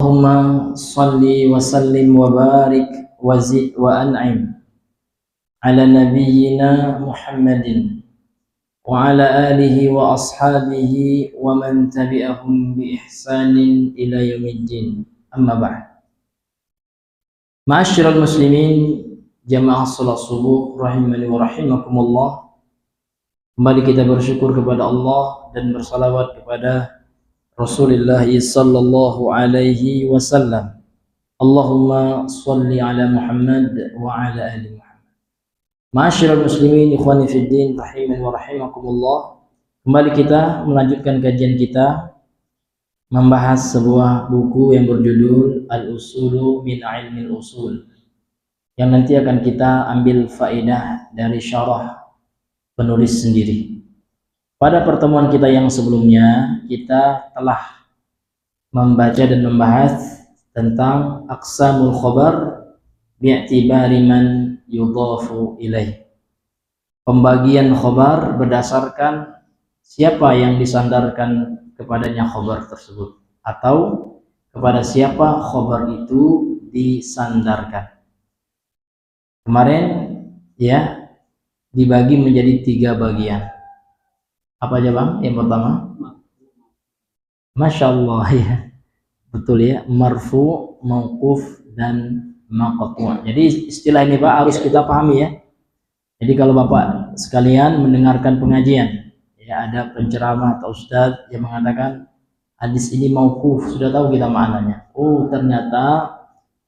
Allahumma salli wa sallim wa barik wa zid wa an'im ala nabiyyina Muhammadin wa ala alihi wa ashabihi wa man tabi'ahum bi ihsanin ila yaumiddin. Amma ba'd. Ma'asyiral muslimin, jamaah salat subuh rahimani wa rahimakumullah. Kembali kita bersyukur kepada Allah dan bersalawat kepada Rasulullah sallallahu alaihi wasallam. Allahumma salli ala Muhammad wa ala ali Muhammad. Ma'asyiral muslimin, ikhwani fid din, rahimani wa rahimakumullah. Kembali kita melanjutkan kajian kita membahas sebuah buku yang berjudul Al-Usulu min Ilmil Usul, yang nanti akan kita ambil faedah dari syarah penulis sendiri. Pada pertemuan kita yang sebelumnya, kita telah membaca dan membahas tentang aqsamul khabar bi'tibari man yudhafu ilaih. Pembagian khabar berdasarkan siapa yang disandarkan kepadanya khabar tersebut, atau kepada siapa khabar itu disandarkan. Kemarin ya dibagi menjadi 3 bagian. Apa aja bang? Yang pertama, Masya Allah ya, betul ya, marfu, mauquf, dan maqtu'. Jadi istilah ini Pak harus kita pahami ya. Jadi kalau Bapak sekalian mendengarkan pengajian, ya ada penceramah atau ustadz yang mengatakan hadis ini mauquf, sudah tahu kita maknanya. Oh ternyata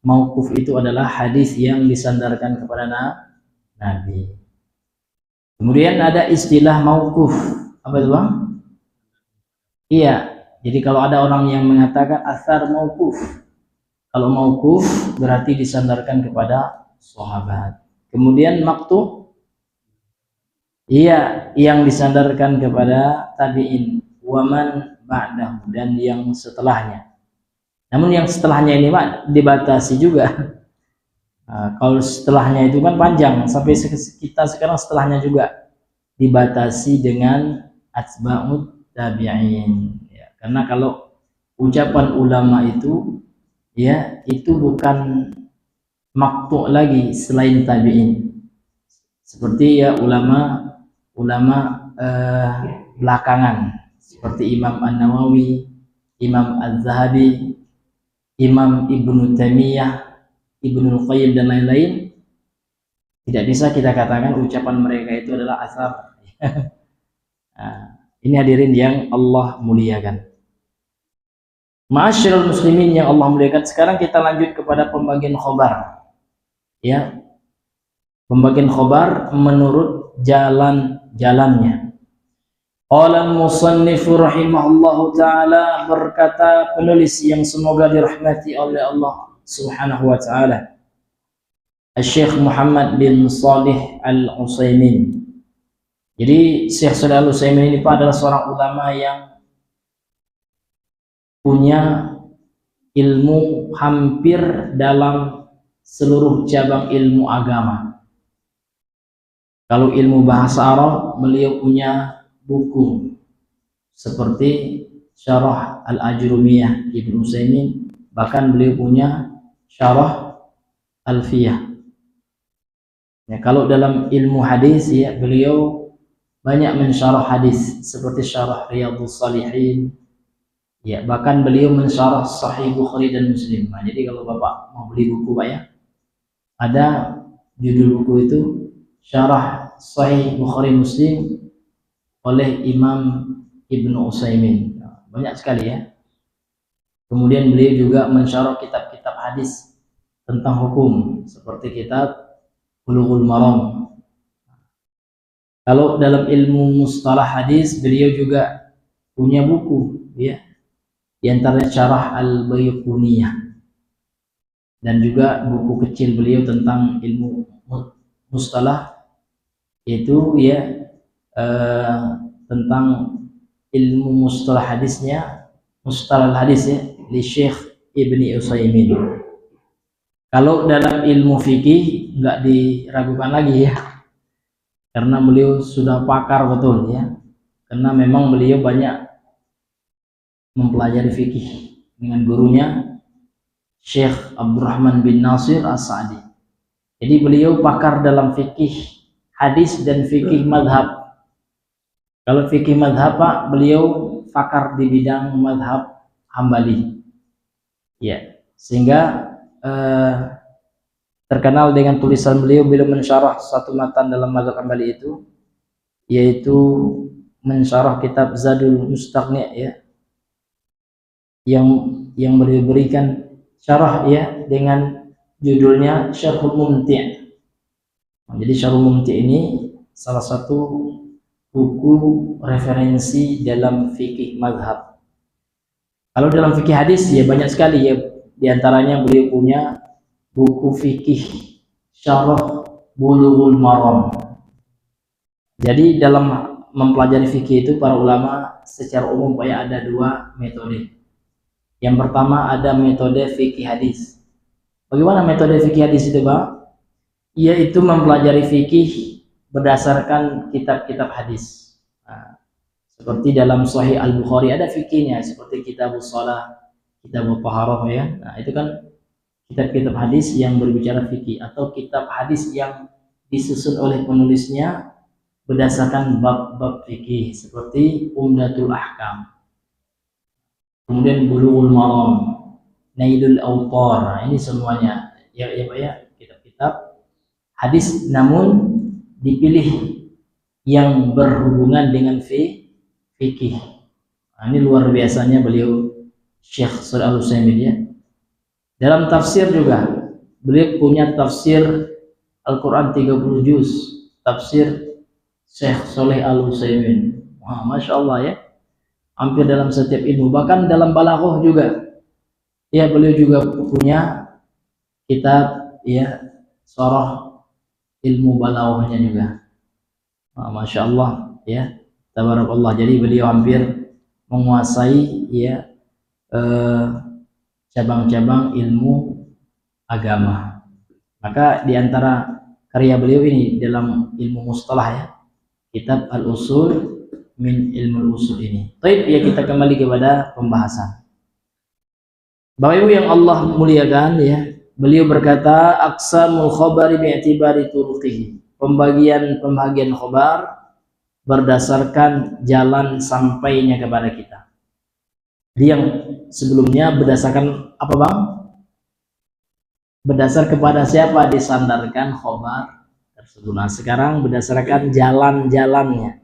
mauquf itu adalah hadis yang disandarkan kepada Nabi. Kemudian ada istilah mauquf. Apa itu bang? Iya, jadi kalau ada orang yang mengatakan asar mauquf, kalau mauquf berarti disandarkan kepada sahabat. Kemudian maqtu, iya, yang disandarkan kepada tabi'in, waman ba'dahu, dan yang setelahnya. Namun yang setelahnya ini Pak dibatasi juga. Nah, kalau setelahnya itu kan panjang, sampai kita sekarang setelahnya juga dibatasi dengan atba'ut tabi'in ya, karena kalau ucapan ulama itu ya itu bukan maqtu' lagi selain tabi'in, seperti ya ulama belakangan seperti Imam An-Nawawi, Imam Az-Zahabi, Imam Ibnu Taimiyah, Ibnu Qayyim, dan lain-lain. Tidak bisa kita katakan ucapan mereka itu adalah asar. Nah, ini hadirin yang Allah muliakan. Ma'asyiral muslimin yang Allah muliakan, sekarang kita lanjut kepada pembagian khobar. Ya, pembagian khobar menurut jalan-jalannya. Qala al-musannif rahimahullahu ta'ala, berkata penulis yang semoga dirahmati oleh Allah subhanahu wa ta'ala, Syekh Muhammad bin Shalih Al-Utsaimin. Jadi Syekh Shalih Al-Utsaimin ini Pak adalah seorang ulama yang punya ilmu hampir dalam seluruh cabang ilmu agama. Kalau ilmu bahasa Arab, beliau punya buku seperti Syarah Al-Ajrumiyah Ibnu Utsaimin, bahkan beliau punya Syarah Alfiyah. Ya, kalau dalam ilmu hadis ya beliau banyak mensyarah hadis seperti Syarah Riyadhus Shalihin. Ya, bahkan beliau mensyarah Sahih Bukhari dan Muslim. Nah, jadi kalau Bapak mau beli buku Pak ya, ada judul buku itu Syarah Sahih Bukhari Muslim oleh Imam Ibnu Utsaimin. Nah, banyak sekali ya. Kemudian beliau juga mensyarah kitab-kitab hadis tentang hukum seperti kitab Bulughul Maram. Kalau dalam ilmu mustalah hadis, beliau juga punya buku ya, di antaranya Syarah Al-Baiquniyah, dan juga buku kecil beliau tentang ilmu mustalah, yaitu ya tentang ilmu mustalah hadisnya, mustalah hadis ya, di Syekh Ibni Utsaimin. Kalau dalam ilmu fikih nggak diragukan lagi ya, karena beliau sudah pakar betul ya, karena memang beliau banyak mempelajari fikih dengan gurunya Syekh Abdurrahman bin Nasir As-Sa'di. Jadi beliau pakar dalam fikih hadis dan fikih madhab. Kalau fikih madhab Pak, beliau pakar di bidang madhab Hambali. Ya, sehingga terkenal dengan tulisan beliau mensyarah satu matan dalam madhab Hambali itu, yaitu mensyarah kitab Zadul Mustaqni, ya, yang beliau berikan syarah ya dengan judulnya Syarhul Mumti'. Jadi Syarhul Mumti' ini salah satu buku referensi dalam fikih mazhab. Kalau dalam fikih hadis ya banyak sekali ya, diantaranya beliau punya buku fikih Syarah Bulughul Maram. Jadi dalam mempelajari fikih itu para ulama secara umum ada dua metode. Yang pertama ada metode fikih hadis. Bagaimana metode fikih hadis itu, Pak? Yaitu mempelajari fikih berdasarkan kitab-kitab hadis. Nah, seperti dalam Sahih Al-Bukhari ada fikihnya, seperti Kitabus Shalah, Kitabut Taharah, ya. Nah, itu kan kitab-kitab hadis yang berbicara fikih, atau kitab hadis yang disusun oleh penulisnya berdasarkan bab-bab fikih, seperti Umdatul Ahkam, kemudian Bulughul Maram, Nailul Awtar. Nah, ini semuanya ya Pak ya, kitab-kitab hadis namun dipilih yang berhubungan dengan fikih. Nah, ini luar biasanya beliau Syekh Shalih Al-Utsaimin, ya. Dalam tafsir juga beliau punya tafsir Al-Quran 30 juz, tafsir Syekh Shalih Al-Utsaimin. Wah, Masya Allah, ya, hampir dalam setiap ilmu, bahkan dalam balaghah juga ya beliau juga punya kitab, ya, Syarah ilmu balaghahnya juga. Masya Allah, ya, tabarakallah. Jadi beliau hampir menguasai ya cabang-cabang ilmu agama. Maka diantara karya beliau ini dalam ilmu mustalah, ya, kitab Al-Usul min Ilmu Usul ini. Baik, ya, kita kembali kepada pembahasan. Bapak Ibu yang Allah muliakan, ya, beliau berkata aqsamul khabari bi'tibari turuqihi. Pembagian khabar berdasarkan jalan sampainya kepada kita. Jadi yang sebelumnya berdasarkan apa, Bang? Berdasar kepada siapa disandarkan khabar tersebut. Nah, sekarang berdasarkan jalan-jalannya,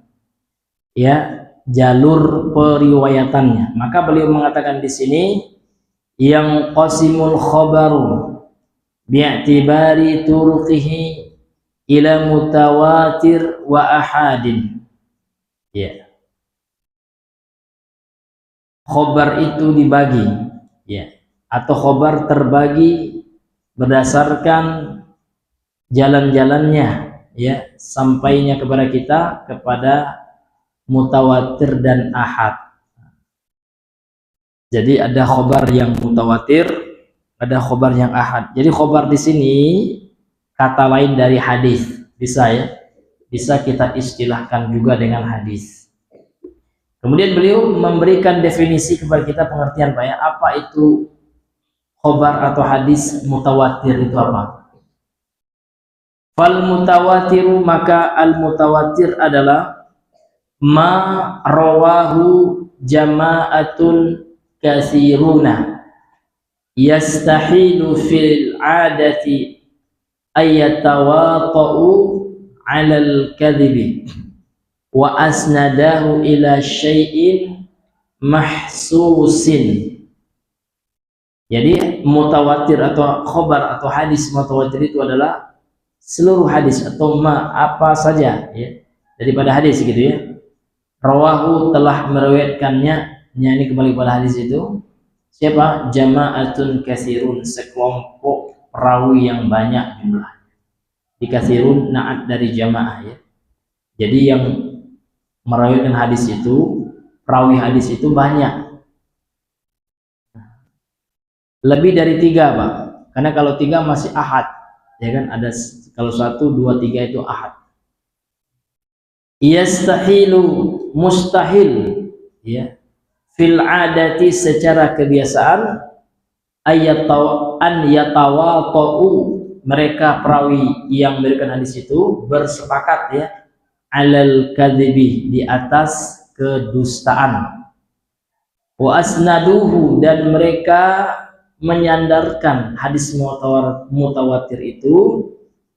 ya, jalur periwayatannya. Maka beliau mengatakan di sini yang qasimul khabaru bi'tibari turuqihi ila mutawatir wa ahadin, ya. Khobar itu dibagi, ya, atau khobar terbagi berdasarkan jalan-jalannya, ya, sampainya kepada kita kepada mutawatir dan ahad. Jadi ada khobar yang mutawatir, ada khobar yang ahad. Jadi khobar di sini kata lain dari hadis, bisa, ya, bisa kita istilahkan juga dengan hadis. Kemudian beliau memberikan definisi kepada kita, pengertian, Pak, ya, apa itu khobar atau hadis mutawatir itu apa? Fal mutawatiru, maka al mutawatir adalah ma rawahu jama'atun katsiruna yastahilu fil adati ayyatawata'u 'alal kadhibi wa asnadahu ila syai'in mahsusin. Jadi mutawatir atau khobar atau hadis mutawatir itu adalah seluruh hadis atau apa saja, ya, daripada hadis, gitu, ya. Rawahu, telah meriwayatkannya, ini kembali pada hadis itu siapa? Jama'atun katsirun, sekelompok perawi yang banyak jumlah. Di katsirun naat dari jamaah, ya. Jadi yang meriwayatkan hadis itu, perawi hadis itu banyak, lebih dari 3, Pak. Karena kalau 3 masih ahad, ya kan, ada kalau 1, 2, 3 itu ahad. Yastahilu, mustahil, ya, fil adati, secara kebiasaan, an yatawata'u, mereka perawi yang memberikan hadis itu bersepakat ya, alal kadhibi, di atas kedustaan, wa asnaduhu, dan mereka menyandarkan hadis mutawatir itu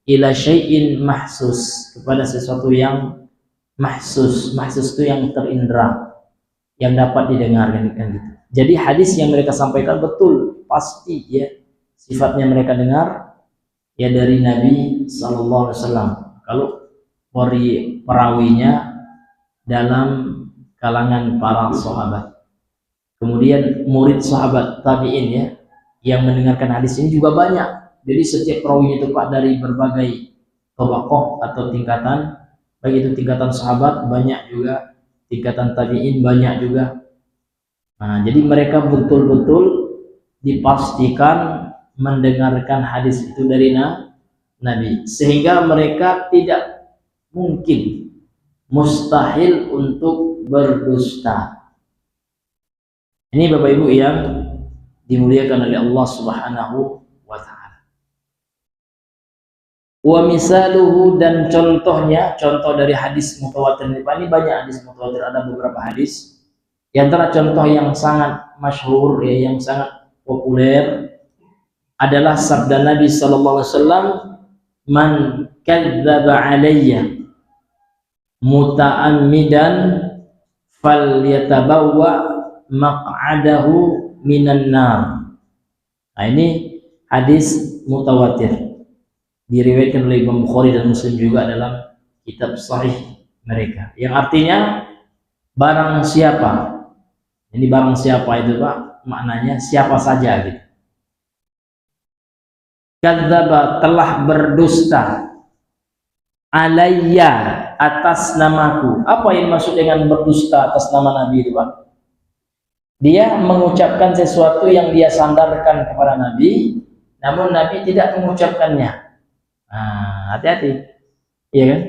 ila syai'in mahsus, kepada sesuatu yang mahsus. Mahsus itu yang terindra, yang dapat didengarkan kan gitu. Jadi hadis yang mereka sampaikan betul, pasti ya, sifatnya mereka dengar ya dari Nabi sallallahu alaihi wasallam. Kalau perawinya dalam kalangan para sahabat. Kemudian murid sahabat tabi'in ya, yang mendengarkan hadis ini juga banyak. Jadi setiap perawinya itu Pak dari berbagai tabaqah atau tingkatan, baik itu tingkatan sahabat banyak juga, tingkatan tabi'in banyak juga. Nah, jadi mereka betul-betul dipastikan mendengarkan hadis itu dari Nabi, sehingga mereka tidak mungkin, mustahil untuk berdusta. Ini Bapak Ibu yang dimuliakan oleh Allah Subhanahu wa ta'ala. Wa misaluhu, dan contohnya, contoh dari hadis mutawatir ini banyak hadis mutawatir, ada beberapa hadis. Di antara contoh yang sangat masyhur ya, yang sangat populer adalah sabda Nabi sallallahu alaihi wasallam, man kadzdzaba alayya muta'ammidan falyatabawwa maq'adahu minan nar. Nah, ini hadis mutawatir, diriwayatkan oleh Imam Bukhari dan Muslim juga dalam kitab sahih mereka, yang artinya barang siapa. Ini barang siapa itu Pak, maknanya siapa saja gitu. Kadzdzaba, telah berdusta, alayya, atas namaku. Apa yang maksud dengan berdusta atas nama Nabi itu Pak? Dia mengucapkan sesuatu yang dia sandarkan kepada Nabi, namun Nabi tidak mengucapkannya. Nah, hati-hati, iya kan?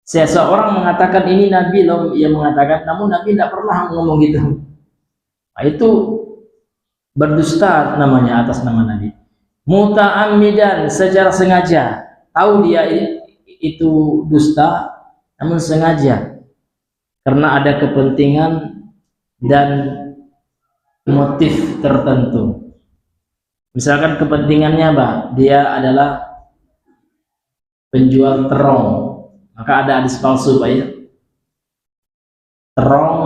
Seseorang mengatakan ini Nabi loh, ia mengatakan, namun Nabi tidak pernah ngomong gitu. Nah, itu berdusta namanya atas nama Nabi. Muta'ammidan, secara sengaja, tahu dia itu dusta, namun sengaja karena ada kepentingan dan motif tertentu. Misalkan kepentingannya Mbak, dia adalah penjual terong, maka ada hadis palsu Pak ya. Terong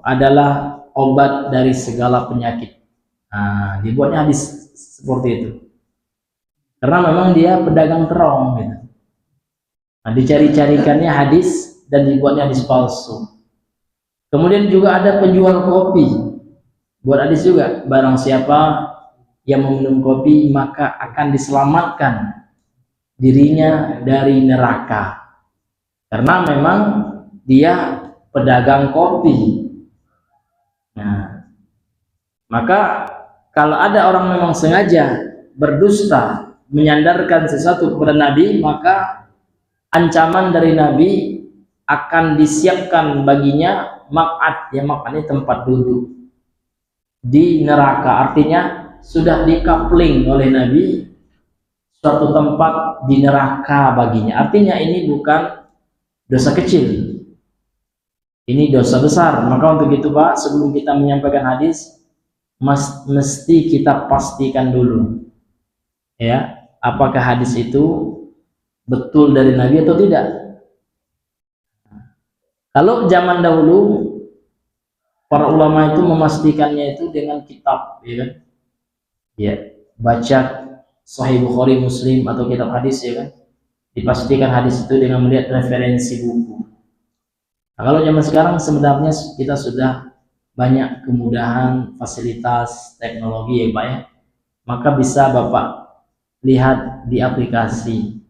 adalah obat dari segala penyakit. Nah, dibuatnya hadis seperti itu, karena memang dia pedagang terong gitu. Nah, dicari-carikannya hadis dan dibuatnya hadis palsu. Kemudian juga ada penjual kopi, buat hadis juga, barang siapa yang meminum kopi maka akan diselamatkan dirinya dari neraka, karena memang dia pedagang kopi. Nah, maka kalau ada orang memang sengaja berdusta, menyandarkan sesuatu kepada Nabi, maka ancaman dari Nabi akan disiapkan baginya maq'ad, ya maq'ad ini tempat duduk di neraka. Artinya sudah dikapling oleh Nabi suatu tempat di neraka baginya. Artinya ini bukan dosa kecil, ini dosa besar. Maka untuk itu Pak, sebelum kita menyampaikan hadis, mesti kita pastikan dulu ya, apakah hadis itu betul dari Nabi atau tidak. Kalau zaman dahulu para ulama itu memastikannya itu dengan kitab, ya kan? Ya, baca Sahih Bukhari, Muslim atau kitab hadis, ya kan? Dipastikan hadis itu dengan melihat referensi buku. Nah, kalau zaman sekarang sebenarnya kita sudah banyak kemudahan, fasilitas, teknologi ya Pak ya. Maka bisa Bapak lihat di aplikasi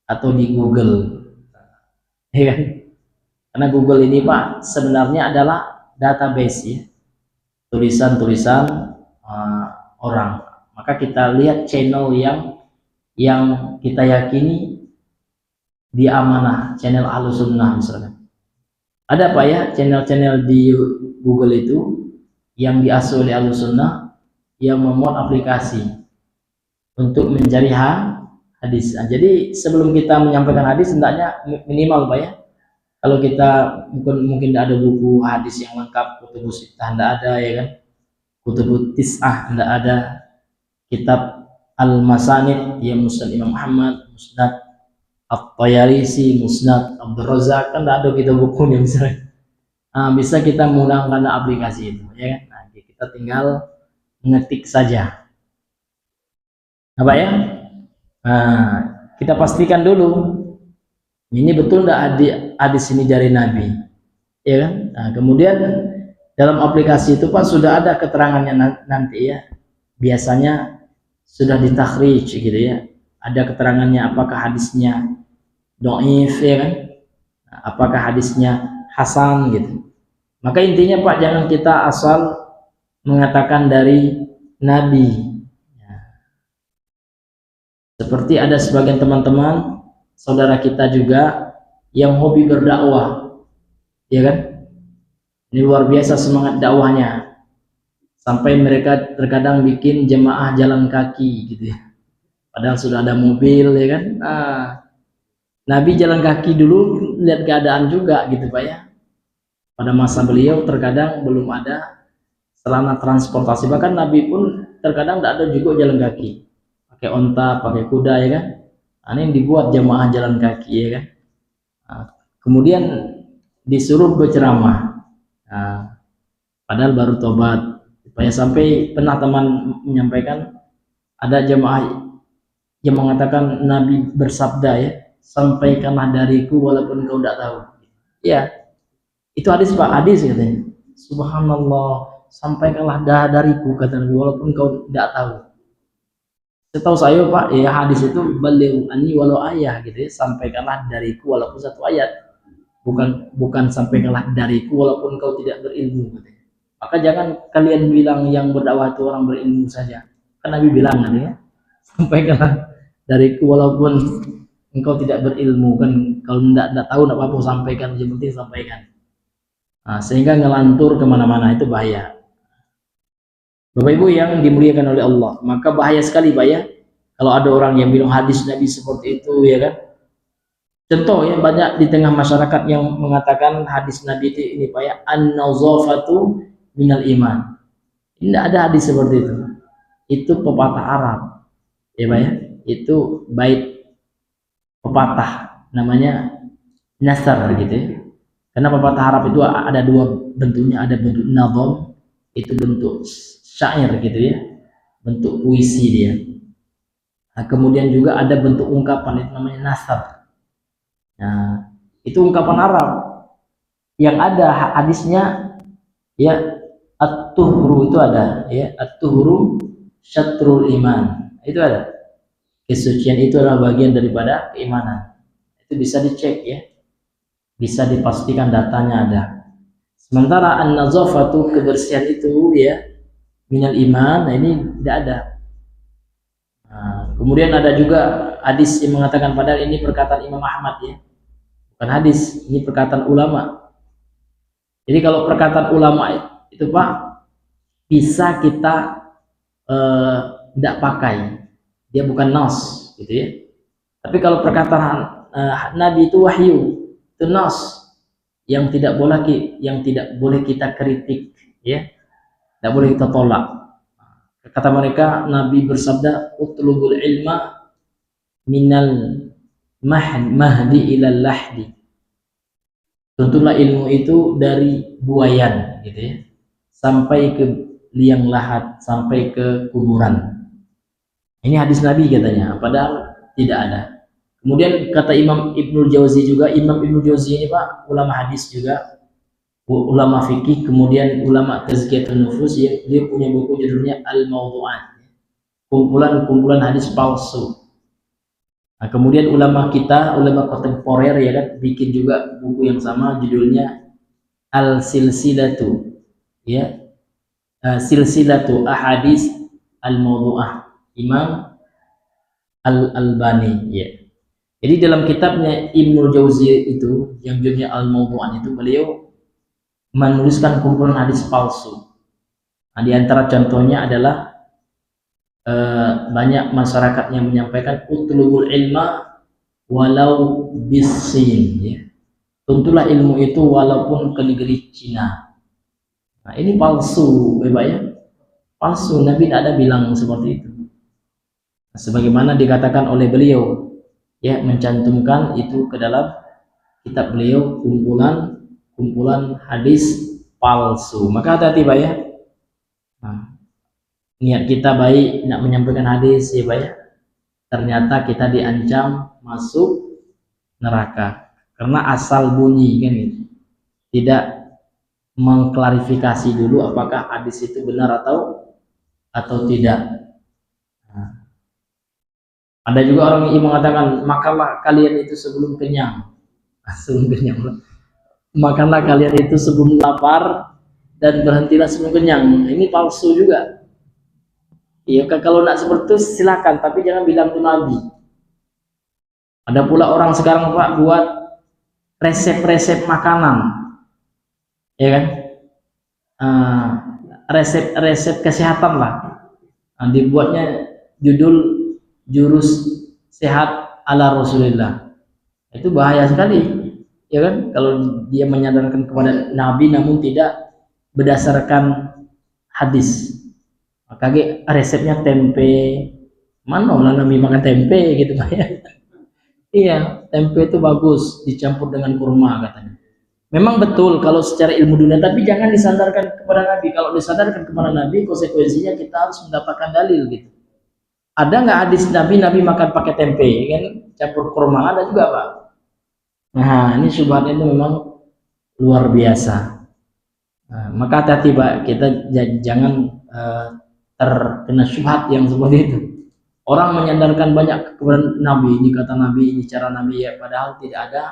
atau di Google, ya kan? Karena Google ini Pak sebenarnya adalah database ya, tulisan-tulisan orang. Maka kita lihat channel yang kita yakini dia amanah, channel Ahlussunnah misalkan. Ada Pak ya channel-channel di Google itu yang diasuh oleh Ahlussunnah, yang memuat aplikasi untuk mencari hadis. Nah, jadi sebelum kita menyampaikan hadis hendaknya minimal Pak ya. Kalau kita mungkin tidak ada buku hadis yang lengkap, kutubus sittah tidak ada ya kan, kutubus tis'ah tidak ada, kitab al-masanid ya musnad Imam Muhammad, musnad at-Tayalisi, musnad Abdul Razak, kan tidak ada kita bukunya misalnya. Nah, bisa kita menggunakan aplikasi itu ya kan. Nah, kita tinggal mengetik saja. Apa ya? Nah, kita pastikan dulu ini betul tidak hadis ini dari Nabi, ya kan? Nah, kemudian dalam aplikasi itu Pak sudah ada keterangannya nanti ya. Biasanya sudah ditakhrij gitu ya. Ada keterangannya apakah hadisnya dhaif ya kan? Nah, apakah hadisnya hasan gitu. Maka intinya Pak jangan kita asal mengatakan dari Nabi. Seperti ada sebagian teman-teman saudara kita juga yang hobi berdakwah, ya kan? Ini luar biasa semangat dakwahnya, sampai mereka terkadang bikin jemaah jalan kaki gitu ya. Padahal sudah ada mobil, ya kan? Nah, Nabi jalan kaki dulu, lihat keadaan juga gitu Pak ya. Pada masa beliau terkadang belum ada sarana transportasi, bahkan Nabi pun terkadang tidak ada juga jalan kaki, pakai onta, pakai kuda ya kan. Nah, ini dibuat jamaah jalan kaki ya kan. Nah, kemudian disuruh berceramah. Nah, padahal baru tobat. Supaya sampai pernah teman menyampaikan ada jamaah yang mengatakan Nabi bersabda ya, sampaikanlah dariku walaupun kau tidak tahu. Ya, itu hadis Pak, hadis katanya. Subhanallah, sampaikanlah dariku kata Nabi walaupun kau tidak tahu. Setahu saya Pak ya hadis itu baligh anni walau ayah gitu ya, sampaikanlah dariku walaupun satu ayat, bukan sampaikanlah dariku walaupun kau tidak berilmu gitu. Maka jangan kalian bilang yang berdakwah itu orang berilmu saja, kan Nabi bilang kan ya, sampaikanlah dariku walaupun engkau tidak berilmu, kan kalau tidak tahu tidak apa-apa sampaikan, yang penting sampaikan. Nah, sehingga ngelantur kemana-mana itu bahaya. Bapak Ibu yang dimuliakan oleh Allah, maka bahaya sekali Pak ya kalau ada orang yang bilang hadis Nabi seperti itu ya kan. Contoh ya, banyak di tengah masyarakat yang mengatakan hadis Nabi itu ini Pak ya, an-nazafatu minal iman. Tidak ada hadis seperti itu. Itu pepatah Arab ya Pak ya, itu bait pepatah namanya nasar gitu ya. Karena pepatah Arab itu ada dua bentuknya, ada bentuk nazam, itu bentuk syair gitu ya, bentuk puisi dia. Nah, kemudian juga ada bentuk ungkapan, itu namanya nasar. Nah, itu ungkapan Arab yang ada hadisnya ya, at-tuhru itu ada ya, at-tuhru syatrul iman, itu ada. Kesucian itu adalah bagian daripada keimanan. Itu bisa dicek ya, bisa dipastikan datanya ada. Sementara an-nazafatu, kebersihan itu ya, minal iman, nah ini tidak ada. Nah, kemudian ada juga hadis yang mengatakan, padahal ini perkataan Imam Ahmad ya, bukan hadis, ini perkataan ulama. Jadi kalau perkataan ulama itu Pak bisa kita tidak pakai, dia bukan nas gitu ya. Tapi kalau perkataan Nabi itu wahyu, itu nas yang tidak boleh kita kritik ya, tidak boleh kita tolak. Kata mereka, Nabi bersabda, utlubul ilma minal mahdi ilal lahdi. Tentulah ilmu itu dari buayan gitu ya, sampai ke liang lahat, sampai ke kuburan. Ini hadis Nabi katanya, padahal tidak ada. Kemudian kata Imam Ibnul Jauzi juga, Imam Ibnul Jauzi ini Pak ulama hadis juga, ulama fikih, kemudian ulama tazkiyatun nufus ya, dia punya buku judulnya Al-Mawdu'at, kumpulan-kumpulan hadis palsu. Nah, kemudian ulama kita, ulama kontemporer ya kan, bikin juga buku yang sama judulnya Al-Silsilatu ya, Silsilatu Ahadis Al-Mawdu'ah, Imam Al-Albani ya. Jadi dalam kitabnya Ibnul Jauzi itu yang judulnya Al-Mawdu'at itu, beliau menuliskan kumpulan hadis palsu. Nah, di antara contohnya adalah banyak masyarakat yang menyampaikan utlubul ilma walau bisin, ya. Tuntulah ilmu itu walaupun ke negeri Cina. Nah, ini palsu, Bapak ya. Palsu, Nabi tidak ada bilang seperti itu. Nah, sebagaimana dikatakan oleh beliau, ya, mencantumkan itu ke dalam kitab beliau, kumpulan hadis palsu. Maka hati-hati, Pak ya. Nah, niat kita baik nak menyampaikan hadis, ya Pak ya. Ternyata kita diancam masuk neraka karena asal bunyi kan gitu. Tidak mengklarifikasi dulu apakah hadis itu benar atau tidak. Nah, ada juga orang yang mengatakan makanlah kalian itu sebelum kenyang. Sebelum kenyang. Makanlah kalian itu sebelum lapar dan berhentilah sebelum kenyang. Ini palsu juga. Iya, kalau nak seperti itu silakan, tapi jangan bilang itu Nabi. Ada pula orang sekarang Pak buat resep-resep makanan, ya kan? Resep-resep kesehatan lah. Dibuatnya judul jurus sehat ala Rasulullah. Itu bahaya sekali, ya kan? Kalau dia menyadarkan kepada Nabi namun tidak berdasarkan hadis. Kage resepnya tempe, mana orang Nabi makan tempe gitu Pak ya. Iya, tempe itu bagus dicampur dengan kurma katanya. Memang betul kalau secara ilmu dunia, tapi jangan disandarkan kepada Nabi. Kalau disandarkan kepada Nabi, konsekuensinya kita harus mendapatkan dalil gitu. Ada nggak hadis Nabi makan pakai tempe, kan? Campur kurma ada juga Pak. Nah, ini syubhat itu memang luar biasa. Nah, maka hati-hati Pak, kita jangan terkena syubhat yang seperti itu. Orang menyandarkan banyak kepada Nabi, ini kata Nabi, ini cara Nabi, ya, padahal tidak ada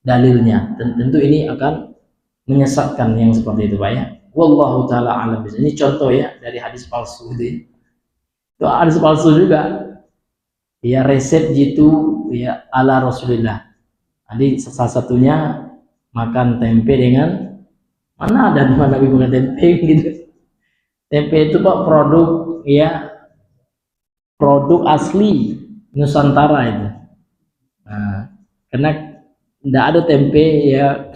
dalilnya. Dan tentu ini akan menyesatkan yang seperti itu Pak ya. Wallahu taala alam. Ini contoh ya dari hadis palsu itu. Itu hadis palsu juga. Ya, resep gitu ya ala Rasulullah. Jadi salah satunya makan tempe dengan mana ada Nabi makan tempe gitu. Tempe itu Pak produk ya, produk asli Nusantara itu. Nah, karena tidak ada tempe ya,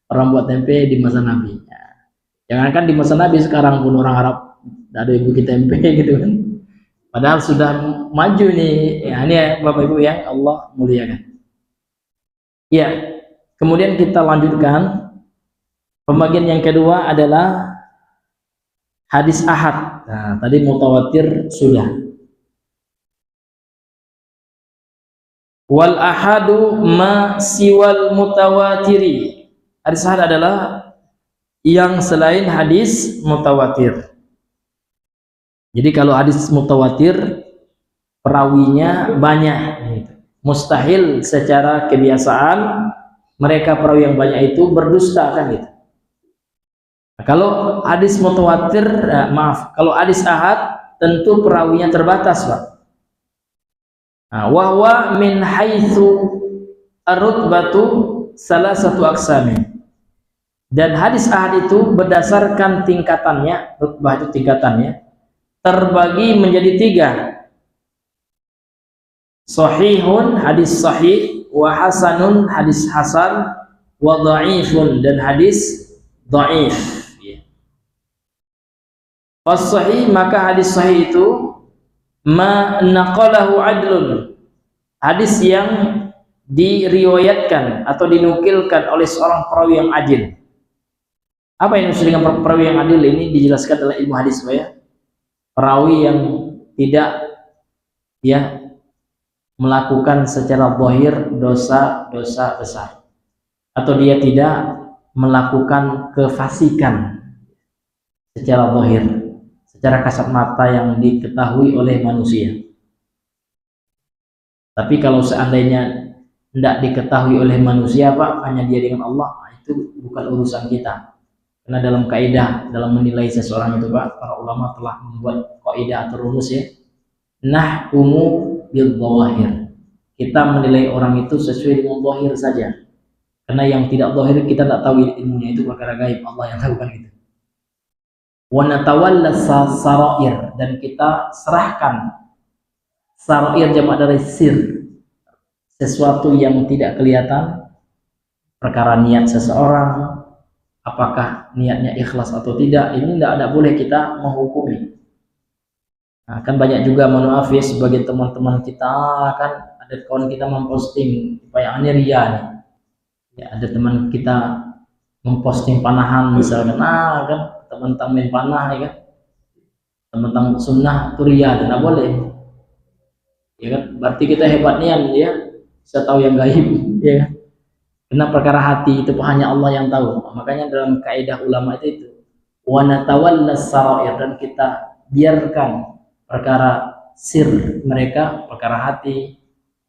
orang buat tempe di masa Nabi. Ya, jangankan di masa Nabi, sekarang pun orang Arab tidak ada yang bikin tempe gitu kan. Padahal sudah maju nih. Ya, ini ya Bapak Ibu yang Allah muliakan. Ya, kemudian kita lanjutkan. Pembagian yang kedua adalah hadis ahad. Nah, tadi mutawatir sudah. Wal ahadu ma siwal mutawatiri. Hadis ahad adalah yang selain hadis mutawatir. Jadi kalau hadis mutawatir perawinya banyak, mustahil secara kebiasaan mereka perawi yang banyak itu berdusta kan gitu. Nah, kalau hadis mutawatir, kalau hadis ahad tentu perawinya terbatas Pak. Nah, wahwa min haitsu ar-rutbatu salah satu aksamin. Dan hadis ahad itu berdasarkan tingkatannya, rutbah itu tingkatannya, terbagi menjadi 3. Sahihun, hadis sahih, wa hasanun, hadis hasan, wa dha'ifun, dan hadis dha'if. As-sahih, maka hadis sahih itu ma naqalahu adlun, hadis yang diriwayatkan atau dinukilkan oleh seorang perawi yang adil. Apa yang dimaksud dengan perawi yang adil ini dijelaskan dalam ilmu hadis ya. Perawi yang tidak ya melakukan secara zahir dosa-dosa besar, atau dia tidak melakukan kefasikan secara zahir, secara kasat mata yang diketahui oleh manusia. Tapi kalau seandainya tidak diketahui oleh manusia Pak, hanya dia dengan Allah, itu bukan urusan kita. Karena dalam kaidah dalam menilai seseorang itu Pak, para ulama telah membuat kaidah atau rumus ya. Nahkumu bil dhawahir. Kita menilai orang itu sesuai dengan zahir saja. Karena yang tidak zahir kita tidak tahu ilmunya, itu perkara gaib, Allah yang tahu kan gitu. wa natawalla sarair, dan kita serahkan. Sarair jamak dari sir, sesuatu yang tidak kelihatan, perkara niat seseorang, apakah niatnya ikhlas atau tidak, ini tidak boleh kita menghukumi. Nah, kan banyak juga, mohon maaf ya, sebagai teman-teman kita, kan ada kawan kita memposting supaya ini ria nih ya, ada teman kita memposting panahan misalkan, kan tentang main panah ya kan, tentang sunnah itu ria, tidak boleh ya kan, berarti kita hebat nian ya, bisa tahu yang gaib ya kan, karena perkara hati itu hanya Allah yang tahu. Makanya dalam kaidah ulama itu wa natawalla sarair, dan kita biarkan perkara sir mereka, perkara hati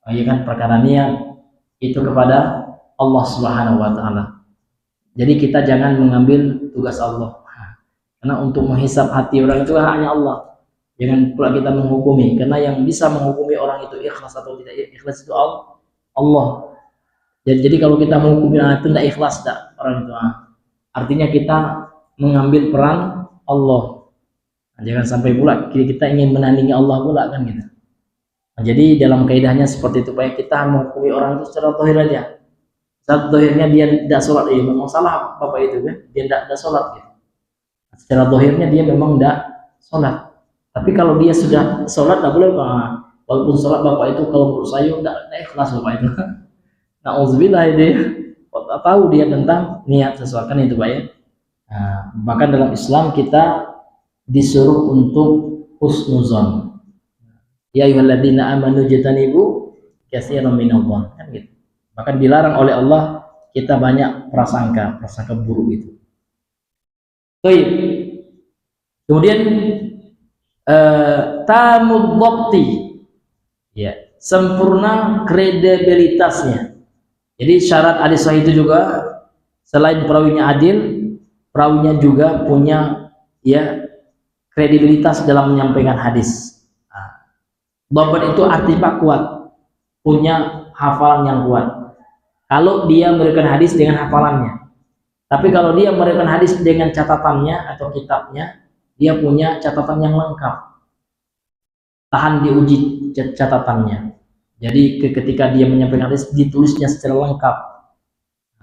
ya kan, perkara niat itu kepada Allah Subhanahu wa taala. Jadi kita jangan mengambil tugas Allah, karena untuk menghisap hati orang itu hanya Allah. Jangan pula kita menghukumi, karena yang bisa menghukumi orang itu ikhlas atau tidak ikhlas itu Allah. Jadi kalau kita menghukumi orang itu tidak ikhlas, tidak orang itu, artinya kita mengambil peran Allah. Jangan sampai pula kita ingin menandingi Allah pula kan gitu. Jadi dalam kaidahnya seperti itu, supaya kita menghukumi orang itu secara zahir aja. Secara zahirnya dia tidak sholat, memang salah bapak itu kan, dia tidak sholat gitu. Secara zahirnya dia memang tidak sholat. Tapi kalau dia sudah sholat, tidak boleh walaupun sholat bapak itu, kalau menurut saya tidak ikhlas bapak itu. Na'udzubillah itu, tahu dia tentang niat sesuatu kan itu Pak ya. Nah, bahkan dalam Islam kita disuruh untuk husnuzon. Ya ayyuhalladzina amanu jatanibu katsiran minadh-dhon, kan gitu. Bahkan dilarang oleh Allah kita banyak prasangka buruk itu. Baik. Kemudian tamud dhabti, ya, sempurna kredibilitasnya. Jadi syarat hadis sahih itu juga, selain perawinya adil, perawinya juga punya ya kredibilitas dalam menyampaikan hadis. Dhabt itu artinya kuat, punya hafalan yang kuat. Kalau dia memberikan hadis dengan hafalannya, tapi kalau dia memberikan hadis dengan catatannya atau kitabnya, dia punya catatan yang lengkap, tahan diuji catatannya. Jadi ketika dia menyampaikan hadis, ditulisnya secara lengkap.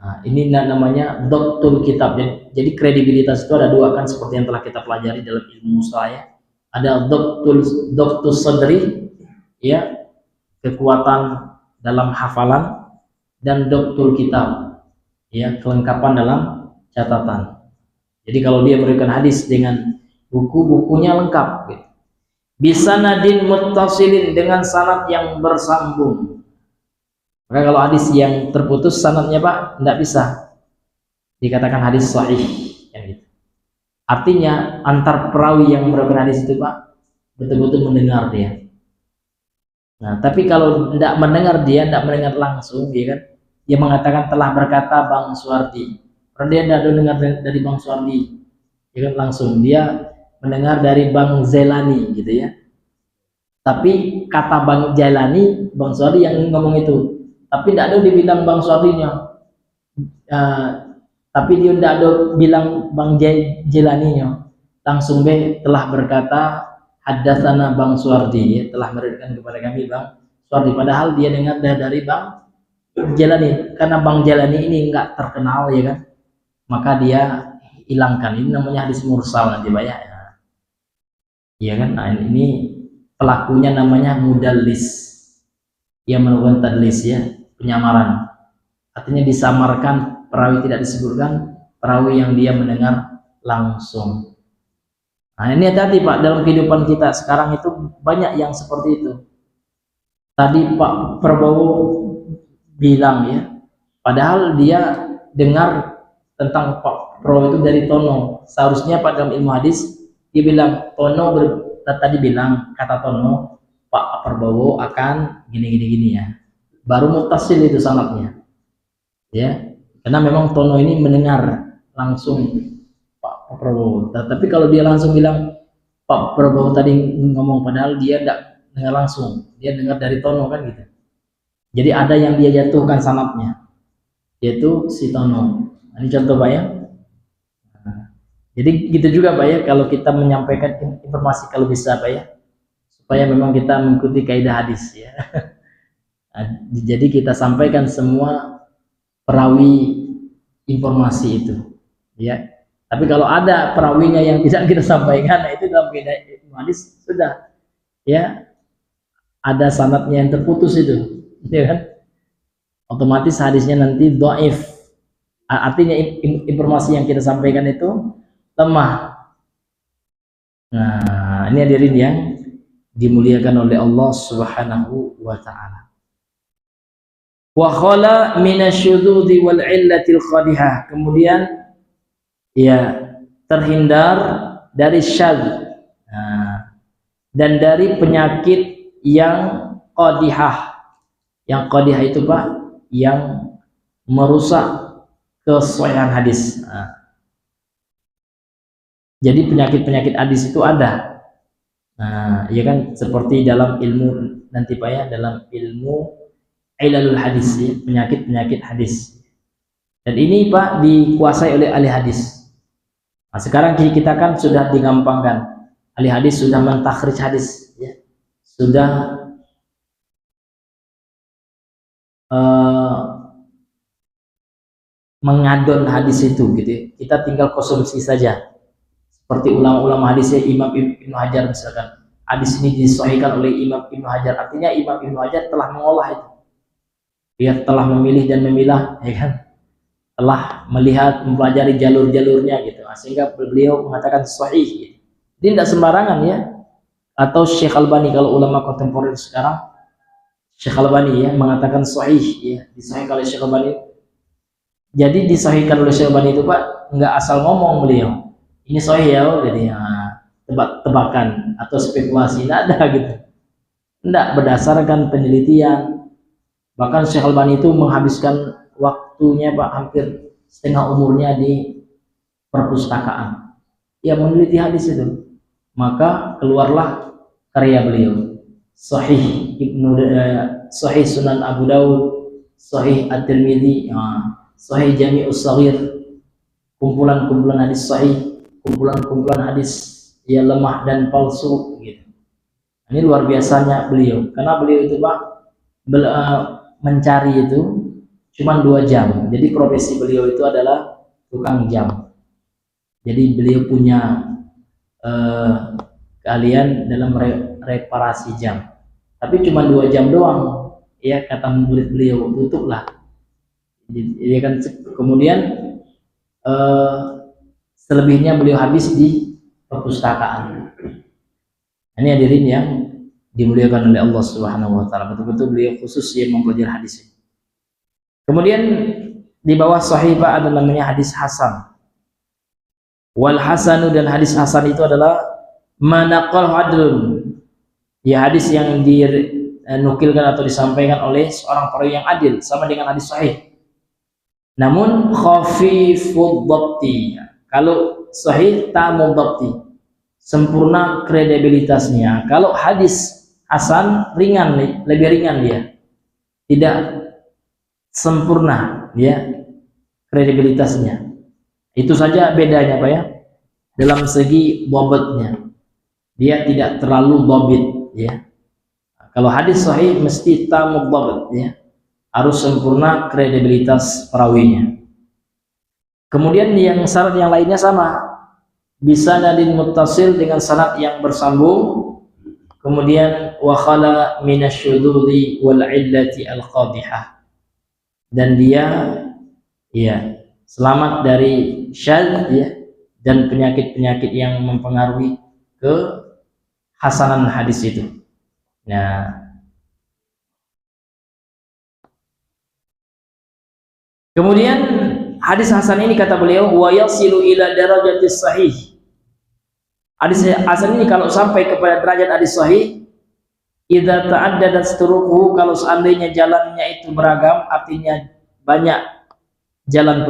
Nah, ini namanya dhabtul kitab. Jadi kredibilitas itu ada dua kan, seperti yang telah kita pelajari dalam ilmu mustalah. Ada dhabtul sadri, ya, kekuatan dalam hafalan, dan dhabtul kitab, ya, kelengkapan dalam catatan. Jadi kalau dia memberikan hadis dengan buku-bukunya lengkap, gitu. Bisa nadin muttasilin, dengan sanad yang bersambung. Maka kalau hadis yang terputus sanadnya Pak, tidak bisa dikatakan hadis sahih, ya gitu. Artinya antar perawi yang memberikan hadis itu Pak betul-betul mendengar dia. Nah, tapi kalau tidak mendengar, dia tidak mendengar langsung, ya kan? Dia mengatakan telah berkata Bang Suwardi, karena dia tidak dengar dari Bang Suwardi, ya kan, langsung dia mendengar dari Bang Zelani gitu ya. Tapi kata Bang Zelani, Bang Suwardi yang ngomong itu, tapi tidak ada dibilang Bang Suwardinya, tapi dia tidak ada bilang Bang Zelaninya, langsung telah berkata haddatsana Bang Suwardi, ya, telah memberikan kepada kami Bang Suwardi, padahal dia dengar dari Bang Zelani. Karena Bang Zelani ini enggak terkenal, ya kan, maka dia hilangkan. Ini namanya hadis mursal nanti banyak ya. Iya kan? Nah, ini pelakunya namanya mudallis. Dia melakukan tadlis, ya, penyamaran. Artinya disamarkan, perawi tidak disebutkan, perawi yang dia mendengar langsung. Nah, ini hati-hati Pak, dalam kehidupan kita sekarang itu banyak yang seperti itu. Tadi Pak Prabowo bilang, ya, padahal dia dengar tentang Pak Prabowo itu dari Tono. Seharusnya Pak dalam ilmu hadis dia bilang Tono tadi bilang, kata Tono Pak Prabowo akan gini ya, baru muttasil itu sanadnya, ya, karena memang Tono ini mendengar langsung Pak Prabowo. Tapi kalau dia langsung bilang Pak Prabowo tadi ngomong, padahal dia tidak dengar langsung, dia dengar dari Tono kan gitu. Jadi ada yang dia jatuhkan sanadnya, yaitu si Tono. Ini contoh Pak ya. Jadi gitu juga Pak ya, kalau kita menyampaikan informasi kalau bisa Pak ya, supaya memang kita mengikuti kaidah hadis ya. Jadi kita sampaikan semua perawi informasi itu ya. Tapi kalau ada perawinya yang tidak kita sampaikan, nah itu dalam kaidah hadis sudah ya, ada sanadnya yang terputus itu ya kan, otomatis hadisnya nanti dhaif. Artinya informasi yang kita sampaikan itu lemah. Nah, ini hadirin yang dimuliakan oleh Allah Subhanahu wa taala. Wa khala minasyududi wal illatil qadihah. Kemudian ya, terhindar dari syadz. Nah, dan dari penyakit yang qadihah. Yang qadihah itu Pak, yang merusak kesahihan hadis. Nah, jadi penyakit-penyakit hadis itu ada. Nah, ya kan, seperti dalam ilmu nanti Pak ya, dalam ilmu ilalul hadis ya, penyakit-penyakit hadis. Dan ini Pak dikuasai oleh ahli hadis. Nah, sekarang kita kan sudah digampangkan. Ahli hadis sudah mentakhrij hadis ya. Sudah mengadon hadis itu gitu ya. Kita tinggal konsumsi saja. Seperti ulama-ulama hadisnya Imam Ibnu Hajar misalkan, hadis ini disahihkan oleh Imam Ibnu Hajar, artinya Imam Ibnu Hajar telah mengolah itu, dia telah memilih dan memilah ya kan, telah melihat, mempelajari jalur-jalurnya gitu, sehingga beliau mengatakan sahih gitu. Dia tidak sembarangan ya. Atau Syekh Albani, kalau ulama kontemporer sekarang, Syekh Albani ya mengatakan sahih ya, disahihkan oleh Syekh Albani. Jadi disahihkan oleh Syekh Albani itu Pak, nggak asal ngomong beliau ini sahih ya, jadi tebak-tebakan atau spekulasi, tidak ada gitu, tidak berdasarkan penelitian. Bahkan Syekh Albani itu menghabiskan waktunya Pak, hampir setengah umurnya di perpustakaan ya, meneliti hadis itu. Maka keluarlah karya beliau, Sahih Sahih Sunan Abu Daud, Sahih At-Tirmidzi, Sahih Jami'us Shaghir, kumpulan-kumpulan hadis sahih, kumpulan-kumpulan hadis yang lemah dan palsu gitu. Ini luar biasanya beliau, karena beliau itu Pak mencari itu cuma 2 jam. Jadi profesi beliau itu adalah tukang jam. Jadi beliau punya keahlian dalam reparasi jam. Tapi cuma 2 jam doang ya, kata murid beliau, tutuplah. Jadi kan kemudian selebihnya beliau habis di perpustakaan. Ini hadirin yang dimuliakan oleh Allah Subhanahu wa taala, betul-betul beliau khusus yang mempelajari hadis. Kemudian di bawah sahih Pak ada namanya hadis hasan. Wal hasanu, dan hadis hasan itu adalah manaqal hadrun. Ya, hadis yang dinukilkan atau disampaikan oleh seorang perawi yang adil, sama dengan hadis sahih. Namun khafifud dhabti. Kalau sahih tamud dhabti, sempurna kredibilitasnya. Kalau hadis hasan ringan, lebih ringan dia, tidak sempurna ya kredibilitasnya. Itu saja bedanya Pak ya, dalam segi dhabtnya, dia tidak terlalu dhabit ya. Kalau hadis sahih mesti tamud dhabt ya, harus sempurna kredibilitas perawinya. Kemudian yang syarat yang lainnya sama, bisa nadin muttasil, dengan sanad yang bersambung. Kemudian wa khala minasyududi wal illati al qadihah, dan dia ya selamat dari syadz ya, dan penyakit-penyakit yang mempengaruhi kehasanan hadis itu. Nah, kemudian hadis hasan ini kata beliau wa yasilu ila darajatis sahih. Hadis hasan ini kalau sampai kepada derajat hadis sahih, idza ta'addadat turuquhu, kalau seandainya jalannya itu beragam, artinya banyak jalan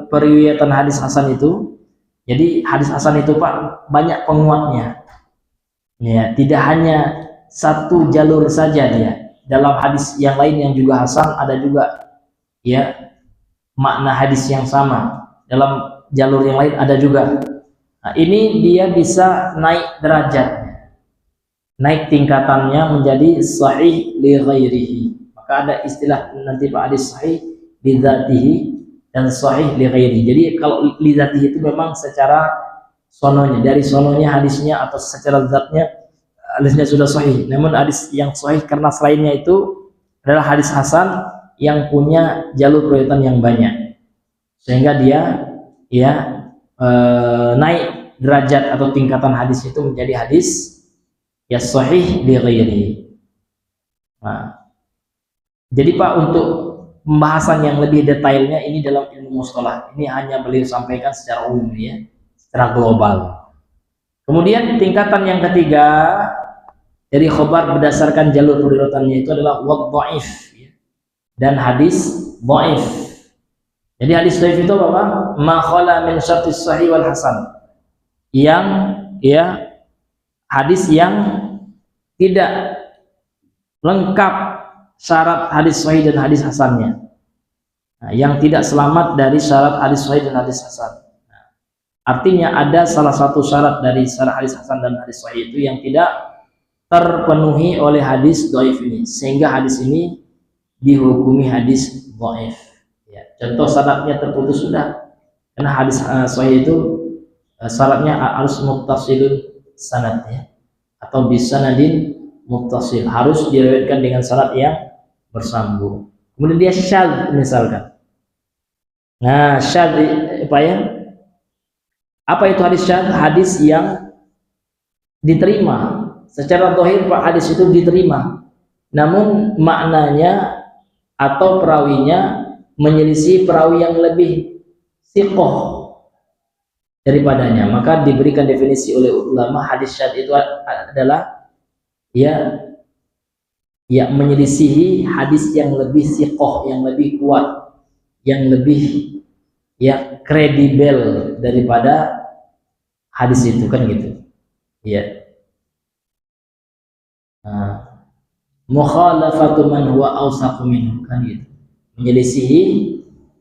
periwayatan hadis hasan itu. Jadi hadis hasan itu Pak banyak penguatnya. Ya, tidak hanya satu jalur saja dia. Dalam hadis yang lain yang juga hasan ada juga ya makna hadis yang sama. Dalam jalur yang lain ada juga. Nah, ini dia bisa naik derajatnya, naik tingkatannya menjadi sahih li ghairihi. Maka ada istilah nanti Pak hadis sahih li dzatihi dan sahih li ghairihi. Jadi kalau li dzatihi itu memang secara sononya, dari sononya hadisnya atau secara zatnya hadisnya sudah sahih. Namun hadis yang sahih karena selainnya itu adalah hadis hasan yang punya jalur riwayatan yang banyak, sehingga dia ya naik derajat atau tingkatan hadis itu menjadi hadis ya sahih li ghairihi. Nah, jadi Pak, untuk pembahasan yang lebih detailnya ini dalam ilmu mustalah. Ini hanya beliau sampaikan secara umum ya, secara global. Kemudian tingkatan yang ketiga dari khobar berdasarkan jalur riwayatannya itu adalah wadhaif ya, dan hadis dhaif. Jadi hadis dhaif itu apa? Ma khala min syartis sahih wal hasan. Yang ya hadis yang tidak lengkap syarat hadis sahih dan hadis hasannya. Nah, yang tidak selamat dari syarat hadis sahih dan hadis hasan. Nah, artinya ada salah satu syarat dari syarat hadis hasan dan hadis sahih itu yang tidak terpenuhi oleh hadis dhaif ini, sehingga hadis ini dihukumi hadis dhaif. Ya, contoh syaratnya terputus sudah, karena hadis sahih itu syaratnya harus muttasilun sanadnya atau bisanadin muttasil, harus diriwayatkan dengan syarat yang bersambung. Kemudian dia syadz misalkan. Nah, syadz apa ya? Apa itu hadis syadz? Hadis yang diterima secara zahir, Pak, hadis itu diterima, namun maknanya atau perawinya menyelisih perawi yang lebih siqah daripadanya, maka diberikan definisi oleh ulama hadis syadz itu adalah ya menyelisihi hadis yang lebih siqah, yang lebih kuat, yang lebih ya kredibel daripada hadis itu, kan gitu ya. Mukhalafatu man huwa awsaqu minhu, kan gitu, menyelisihi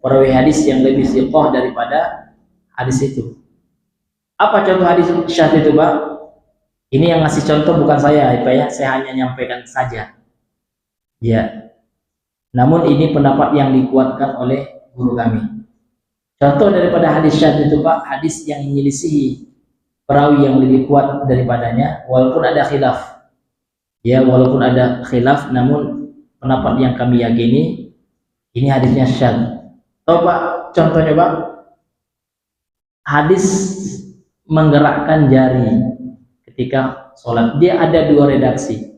perawi hadis yang lebih siqah daripada hadis itu. Apa contoh hadis syadz itu, Pak? Ini yang ngasih contoh bukan saya, Pak ya, saya hanya nyampaikan saja ya, namun ini pendapat yang dikuatkan oleh guru kami. Contoh daripada hadis syadz itu, Pak, hadis yang menyelisihi perawi yang lebih kuat daripadanya, walaupun ada khilaf ya, walaupun ada khilaf, namun pendapat yang kami yakini ini hadisnya syadz. Tahu Pak contohnya, Pak? Hadis menggerakkan jari ketika sholat, dia ada dua redaksi.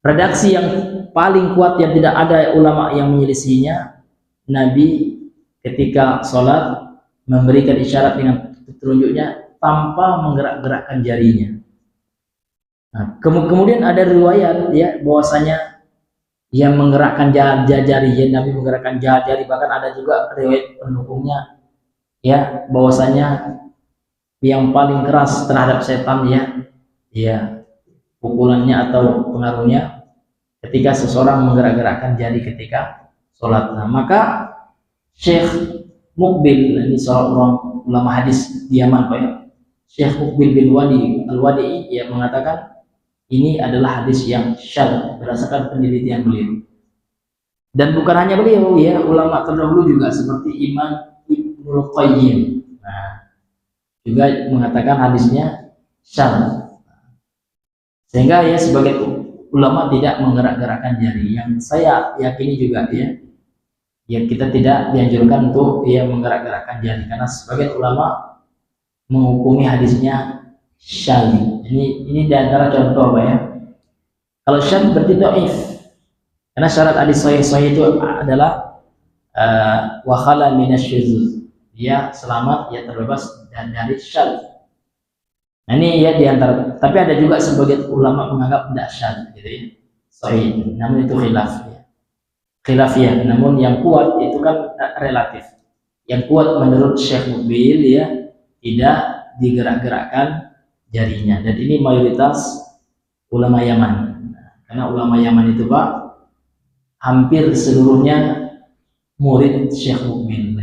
Redaksi yang paling kuat yang tidak ada ulama yang menyelisihinya, Nabi ketika sholat memberikan isyarat dengan telunjuknya tanpa menggerak-gerakkan jarinya. Nah, kemudian ada riwayat ya bahwasanya yang menggerakkan jari, ya Nabi menggerakkan jari, bahkan ada juga riwayat pendukungnya ya bahwasanya yang paling keras terhadap setan ya pukulannya atau pengaruhnya ketika seseorang menggerak-gerakkan jari ketika sholat. Nah, maka Syekh Muqbil, ini seorang ulama hadis di Yaman, Pak ya, Syekh Muqbil bin Wadi Al-Wadi'i, ya mengatakan ini adalah hadis yang syadz berdasarkan penelitian beliau. Dan bukan hanya beliau ya, ulama terdahulu juga seperti Imam Ibnul Qayyim, nah, juga mengatakan hadisnya syadz. Sehingga ya sebagai ulama tidak menggerak-gerakkan jari. Yang saya yakini juga ya kita tidak dianjurkan untuk menggerak-gerakkan jari, karena sebagian ulama menghukumi hadisnya syadz. Ini diantara contoh, Pak ya. Kalau syadz berarti dhaif, karena syarat hadis sahih itu adalah wa khala minasyuzuz, dia selamat, ya terbebas dari syadz. Nah, ini ya diantara, tapi ada juga sebagian ulama menganggap tidak syadz gitu ya, sahih, namun itu khilaf ya, namun yang kuat itu kan relatif. Yang kuat menurut Syekh Muqbil ya, tidak digerak-gerakkan jarinya, dan ini mayoritas ulama Yaman. Karena ulama Yaman itu, Pak, hampir seluruhnya murid Syekh Muqbil.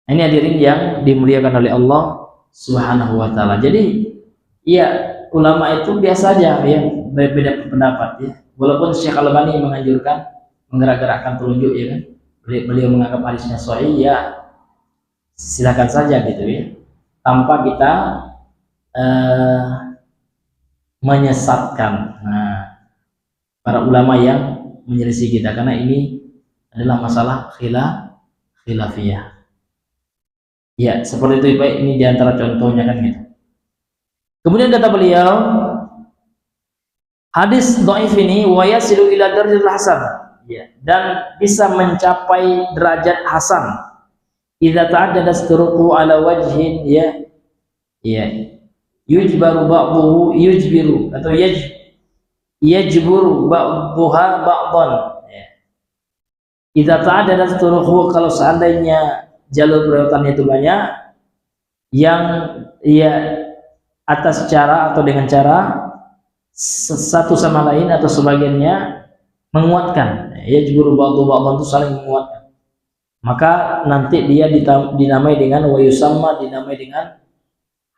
Ini hadirin yang dimuliakan oleh Allah Subhanahu wa taala. Jadi ya ulama itu biasa aja ya berbeda pendapat ya. Walaupun Syekh Al-Albani menganjurkan menggerak-gerakkan telunjuk ya kan. Beliau menganggap hadisnya sahih ya silakan saja gitu ya. Tanpa kita menyesatkan para ulama yang menyelisih kita, karena ini adalah masalah khilafiyah. Ya, seperti itu Pak, ini diantara contohnya kan gitu. Kemudian kata beliau, hadis dhaif ini wa yasilu ila darajil hasan, ya, dan bisa mencapai derajat hasan. Idza ta'addada turuqu ala wajhin ya yujbaru ba'dahu yujbiru atau yajburu ba'daha ba'dan ya. Idza ta'addada turuqu, kalau seandainya jalur periwayatannya itu banyak yang ya atas cara atau dengan cara satu sama lain atau sebagiannya menguatkan ya, yajburu ba'dahu ba'dan itu saling menguatkan, maka nanti dia dinamai dengan wa yusamma, dinamai dengan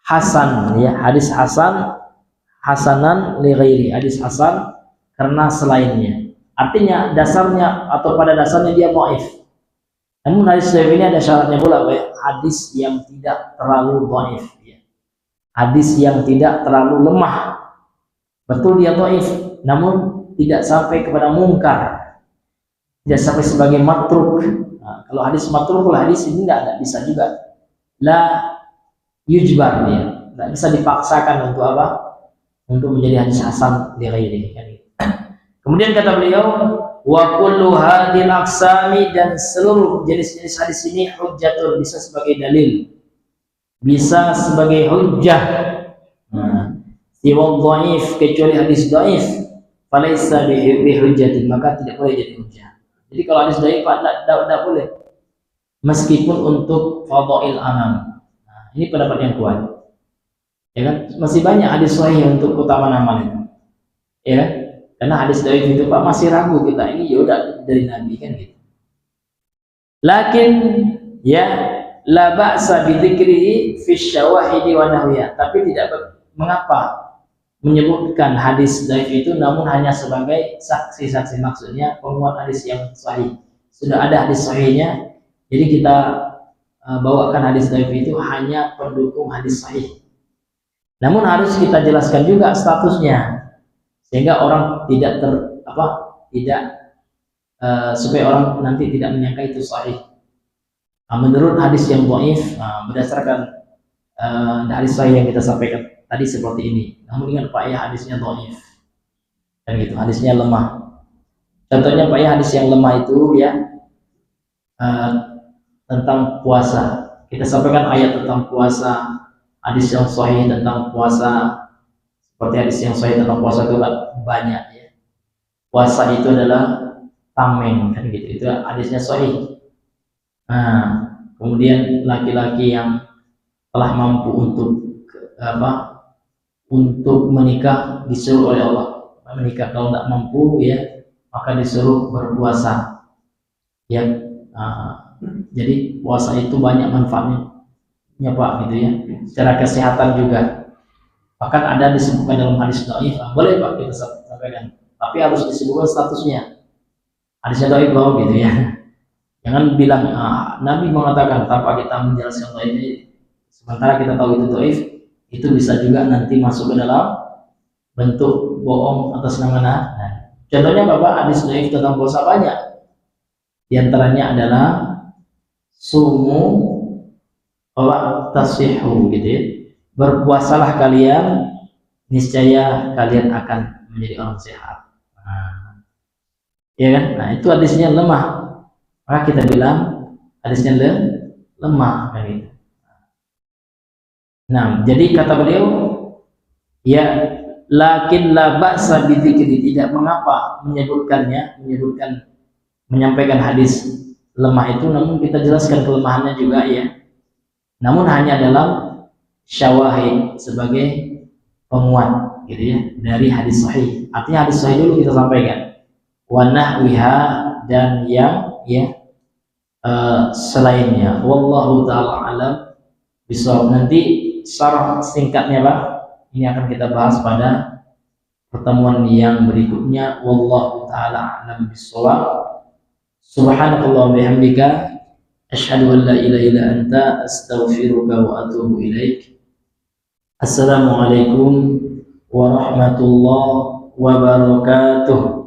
hasan ya, hadis hasan, hasanan li ghairi, hadis hasan karena selainnya. Artinya dasarnya atau pada dasarnya dia dhaif. Namun hadis dhaif ini ada syaratnya pula ya, hadis yang tidak terlalu dhaif ya. Hadis yang tidak terlalu lemah. Betul dia dhaif, namun tidak sampai kepada mungkar. Tidak sampai sebagai matruk. Nah, kalau hadis matrukul hadis ini tidak bisa juga. La yujbar dia, tidak bisa dipaksakan untuk apa? Untuk menjadi hadis hasan li ghairi. Kemudian kata beliau, wa kullu hadhil aqsami, dan seluruh jenis-jenis hadis ini hujjatun, bisa sebagai dalil, bisa sebagai hujjah. Siwa dhaif, kecuali hadis dhaif, falaysa bihujjatin, maka tidak boleh jadi hujjah. Jadi kalau hadis dhaif tidak boleh, meskipun untuk fadhail anam. Ini pendapat yang kuat, ya kan? Masih banyak hadis sahih untuk keutamaan amal itu, ya kan? Karena hadis dhaif itu Pak masih ragu kita, ini ya udah dari Nabi kan gitu. Lakin ya la ba'sa bi dzikrihi fi syawahidi wa nahwiha, tapi tidak mengapa menyebutkan hadis dhaif itu namun hanya sebagai saksi-saksi, maksudnya penguat hadis yang sahih. Sudah ada hadis sahihnya, jadi kita bawakan hadis dhaif itu hanya pendukung hadis sahih. Namun harus kita jelaskan juga statusnya sehingga orang tidak supaya orang nanti tidak menyangka itu sahih. Menurut hadis yang dhaif, berdasarkan hadis sahih yang kita sampaikan tadi seperti ini. Namun ingat Pak ya, hadisnya dhaif. Dan gitu, hadisnya lemah. Contohnya Pak ya, hadis yang lemah itu ya tentang puasa. Kita sampaikan ayat tentang puasa, hadis yang sahih tentang puasa. Seperti hadis yang sahih tentang puasa itu banyak ya. Puasa itu adalah tameng kan gitu. Itu hadisnya sahih. Kemudian laki-laki yang telah mampu untuk menikah disuruh oleh Allah menikah. Kalau tidak mampu ya, maka disuruh berpuasa. Ya. Jadi puasa itu banyak manfaatnya Pak gitu ya, secara kesehatan juga. Bahkan ada disebutkan dalam hadis dhaif, boleh Pak kita sampaikan, tapi harus disebutkan statusnya. Hadisnya dhaif loh gitu ya. Jangan bilang Nabi mengatakan tanpa kita menjelaskan dhaif ini, sementara kita tahu itu dhaif, itu bisa juga nanti masuk ke dalam bentuk bohong atas nama Nabi. Contohnya Bapak, hadis dhaif tentang puasa banyak. Di antaranya adalah sumu wa tasihu gitu ya. Berpuasalah kalian, niscaya kalian akan menjadi orang sehat. Ya kan? Nah, itu hadisnya lemah. Maka kita bilang hadisnya lemah kan gitu. Nah, jadi kata beliau ya, lakin la ba'sa bi dzikri, tidak mengapa menyampaikan hadis lemah itu, namun kita jelaskan kelemahannya juga ya. Namun hanya dalam syawahid, sebagai penguat gitu ya dari hadis sahih. Artinya hadis sahih dulu kita sampaikan, wa nahwiha, dan yang ya selainnya. Wallahu taala alam bisawab. Nanti syarah singkatnya Pak, ini akan kita bahas pada pertemuan yang berikutnya. Wallahu taala a'lam bissawab. Subhanakallah bihamdika asyhadu an la ilaha illa anta astaghfiruka wa atubu ilaik. Assalamualaikum warahmatullahi wabarakatuh.